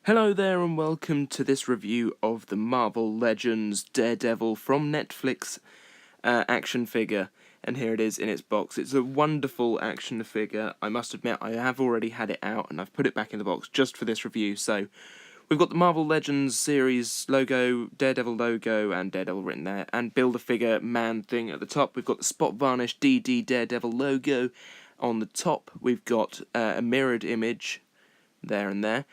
Hello there and welcome to this review of the Marvel Legends Daredevil from Netflix action figure, and here it is in its box. It's a wonderful action figure. I must admit I have already had it out and I've put it back in the box just for this review. So we've got the Marvel Legends series logo, Daredevil logo and Daredevil written there, and Build-A-Figure man thing at the top. We've got the spot varnish DD Daredevil logo on the top. We've got a mirrored image there and there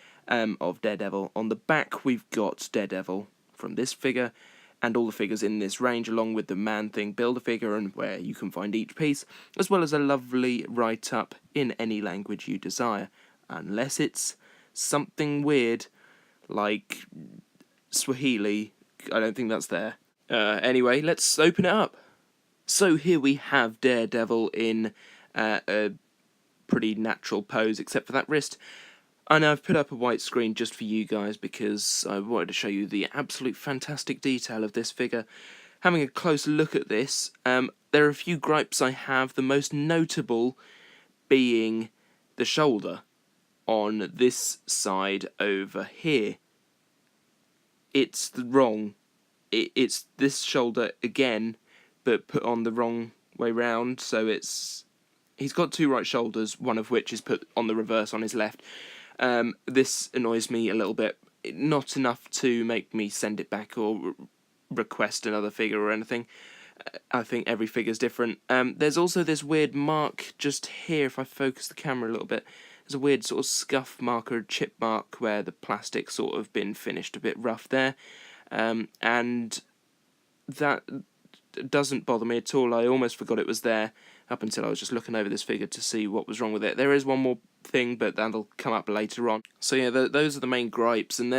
of Daredevil. On the back we've got Daredevil from this figure and all the figures in this range, along with the Man Thing Build-A-Figure and where you can find each piece, as well as a lovely write-up in any language you desire, unless it's something weird like Swahili. I don't think that's there. Anyway, let's open it up. So here we have Daredevil in a pretty natural pose, except for that wrist. I know I've put up a white screen just for you guys because I wanted to show you the absolute fantastic detail of this figure. Having a close look at this, there are a few gripes I have, the most notable being the shoulder on this side over here. It's wrong. It's this shoulder again, but put on the wrong way round, so he's got two right shoulders, one of which is put on the reverse on his left. This annoys me a little bit. Not enough to make me send it back or request another figure or anything. I think every figure's different. There's also this weird mark just here, if I focus the camera a little bit. There's a weird sort of scuff mark or a chip mark where the plastic's sort of been finished a bit rough there. And that doesn't bother me at all. I almost forgot it was there up until I was just looking over this figure to see what was wrong with it. There is one more thing, but that'll come up later on. So yeah, those are the main gripes, and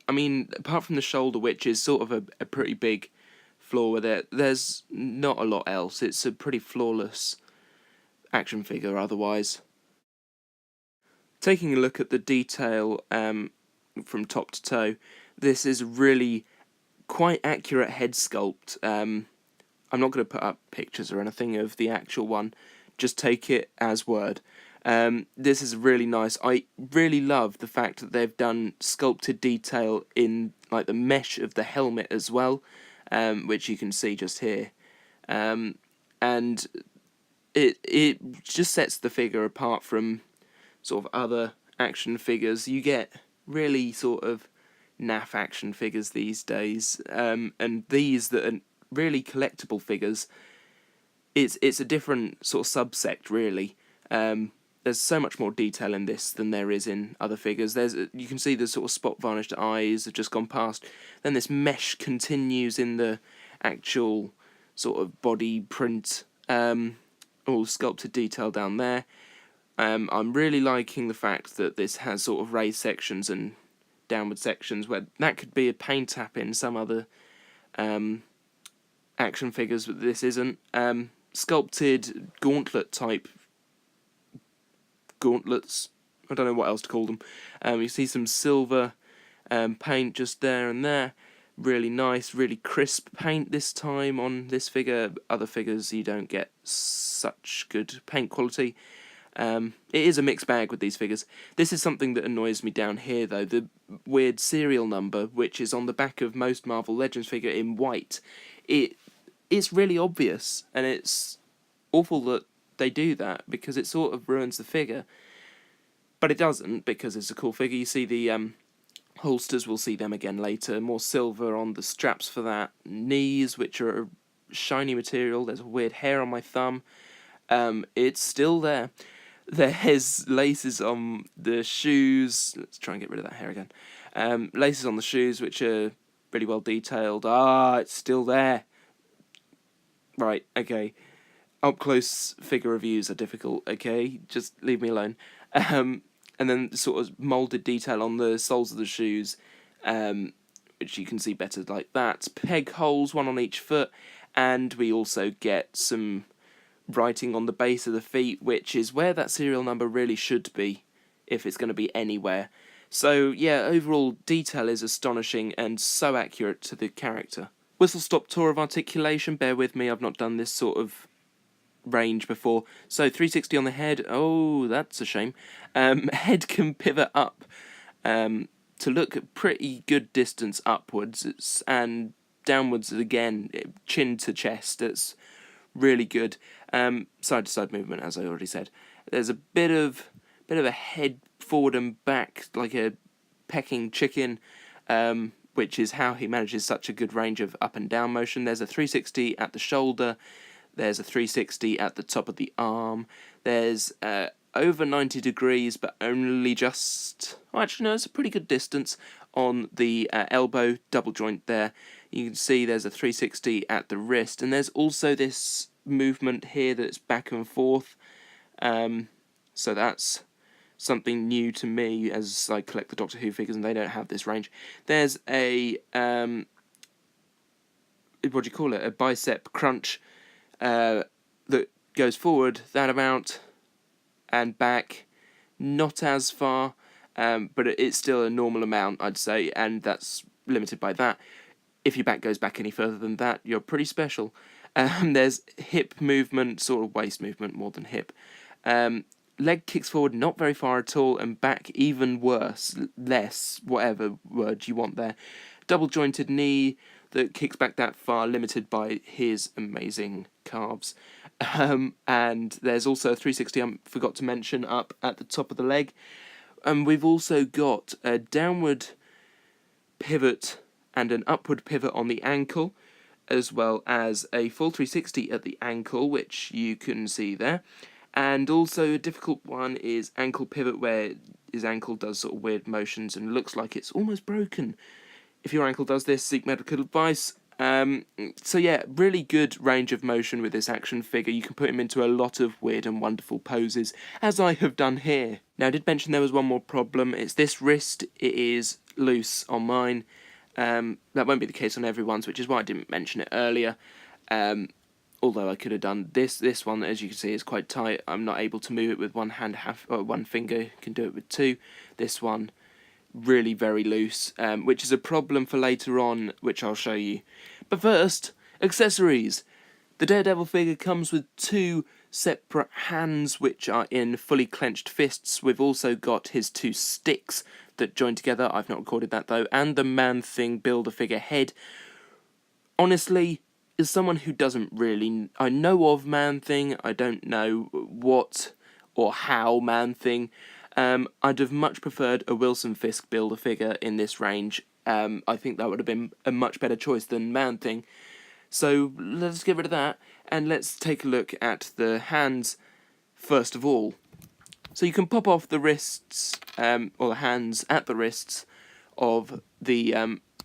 apart from the shoulder, which is sort of a pretty big flaw with it, there's not a lot else. It's a pretty flawless action figure otherwise. Taking a look at the detail from top to toe, this is really quite accurate head sculpt. I'm not going to put up pictures or anything of the actual one, just take it as word. This is really nice. I really love the fact that they've done sculpted detail in like the mesh of the helmet as well, which you can see just here. And it just sets the figure apart from sort of other action figures. You get really sort of naff action figures these days, and these that are really collectible figures, it's a different sort of subsect really. There's so much more detail in this than there is in other figures. You can see the sort of spot varnished eyes have just gone past. Then this mesh continues in the actual sort of body print, all sculpted detail down there. I'm really liking the fact that this has sort of raised sections and downward sections, where that could be a paint tap in some other action figures, but this isn't. Sculpted gauntlet type gauntlets, I don't know what else to call them. You see some silver paint just there and there. Really nice, really crisp paint this time on this figure. Other figures you don't get such good paint quality. It is a mixed bag with these figures. This is something that annoys me down here though, the weird serial number which is on the back of most Marvel Legends figure in white. It's really obvious, and it's awful that they do that because it sort of ruins the figure. But it doesn't, because it's a cool figure. You see the holsters, we'll see them again later. More silver on the straps for that. Knees, which are a shiny material. There's weird hair on my thumb. It's still there. There's laces on the shoes. Let's try and get rid of that hair again. Laces on the shoes, which are really well detailed. It's still there. Right, okay. Up close figure reviews are difficult, okay? Just leave me alone. And then sort of moulded detail on the soles of the shoes, which you can see better like that. Peg holes, one on each foot, and we also get some writing on the base of the feet, which is where that serial number really should be, if it's going to be anywhere. So yeah, overall detail is astonishing and so accurate to the character. Whistle stop tour of Articulation, bear with me, I've not done this sort of range before. So 360 on the head, oh that's a shame. Head can pivot up to look at pretty good distance upwards, and downwards again, chin to chest. It's really good. Side to side movement, as I already said. There's a bit of a head forward and back, like a pecking chicken, which is how he manages such a good range of up and down motion. There's a 360 at the shoulder. There's a 360 at the top of the arm. There's over 90 degrees, but only just... Oh, actually, no, it's a pretty good distance on the elbow double joint there. You can see there's a 360 at the wrist, and there's also this movement here that's back and forth. So that's something new to me as I collect the Doctor Who figures, and they don't have this range. There's a what do you call it? A bicep crunch that goes forward that amount and back, not as far, but it's still a normal amount, I'd say, and that's limited by that. If your back goes back any further than that, you're pretty special. There's hip movement, sort of waist movement more than hip. Leg kicks forward not very far at all, and back even worse, less, whatever word you want there. Double jointed knee that kicks back that far, limited by his amazing calves. And there's also a 360 I forgot to mention up at the top of the leg. And we've also got a downward pivot and an upward pivot on the ankle, as well as a full 360 at the ankle, which you can see there. And also a difficult one is ankle pivot, where his ankle does sort of weird motions and looks like it's almost broken. If your ankle does this, seek medical advice. So yeah, really good range of motion with this action figure. You can put him into a lot of weird and wonderful poses, as I have done here. Now, I did mention there was one more problem. It's this wrist. It is loose on mine. That won't be the case on everyone's, which is why I didn't mention it earlier. Although I could have done this one, as you can see, is quite tight. I'm not able to move it with one hand, one finger. You can do it with two. This one, really very loose, which is a problem for later on, which I'll show you. But first, accessories. The Daredevil figure comes with two separate hands, which are in fully clenched fists. We've also got his two sticks that join together. I've not recorded that though. And the Man-Thing Build-A-Figure head. Honestly, as someone who doesn't really... I know of Man-Thing. I don't know what or how Man-Thing... I'd have much preferred a Wilson Fisk Build-A-Figure in this range. I think that would have been a much better choice than Man-Thing. So let's get rid of that, and let's take a look at the hands first of all. So you can pop off the wrists, or the hands at the wrists of the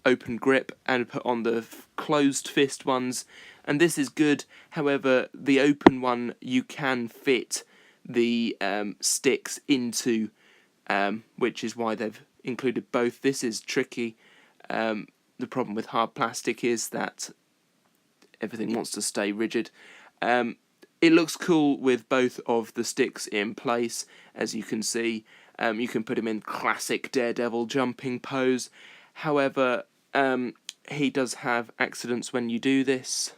open grip and put on the closed fist ones, and this is good. However, the open one you can fit the sticks into, which is why they've included both. This is tricky. The problem with hard plastic is that everything wants to stay rigid. It looks cool with both of the sticks in place, as you can see. You can put him in classic Daredevil jumping pose. However, he does have accidents when you do this.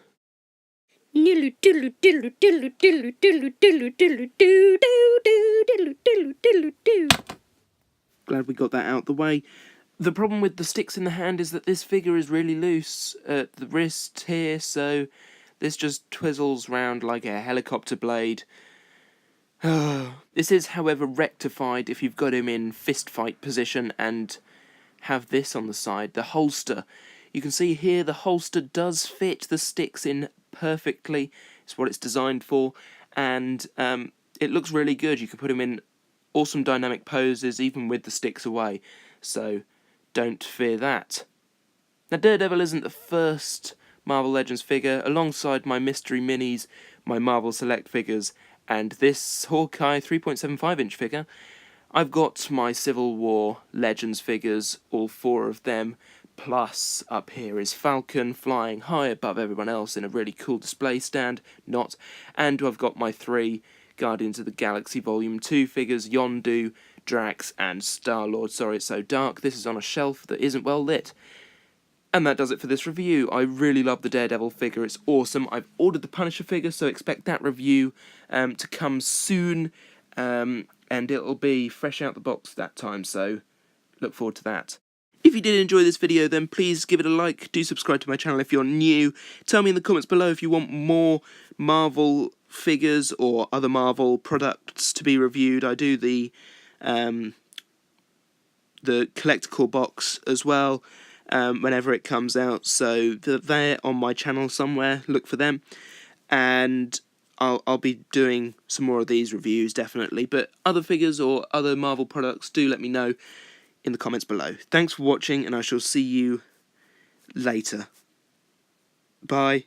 Glad we got that out the way. The problem with the sticks in the hand is that this figure is really loose at the wrist here, so this just twizzles round like a helicopter blade. This is, however, rectified if you've got him in fist fight position and have this on the side, the holster. You can see here the holster does fit the sticks in perfectly. It's what it's designed for, and it looks really good. You can put him in awesome dynamic poses even with the sticks away, so don't fear that. Now, Daredevil isn't the first Marvel Legends figure. Alongside my Mystery Minis, my Marvel Select figures, and this Hawkeye 3.75-inch figure, I've got my Civil War Legends figures, all four of them, plus up here is Falcon flying high above everyone else in a really cool display stand, and I've got my three Guardians of the Galaxy Volume 2 figures, Yondu, Drax, and Star-Lord. Sorry it's so dark, this is on a shelf that isn't well lit. And that does it for this review. I really love the Daredevil figure, it's awesome. I've ordered the Punisher figure, so expect that review to come soon, and it'll be fresh out the box that time, so look forward to that. If you did enjoy this video, then please give it a like. Do subscribe to my channel if you're new. Tell me in the comments below if you want more Marvel figures or other Marvel products to be reviewed. I do the collectible box as well whenever it comes out, so they're on my channel somewhere. Look for them, and I'll be doing some more of these reviews definitely. But other figures or other Marvel products, do let me know in the comments below. Thanks for watching, and I shall see you later. Bye.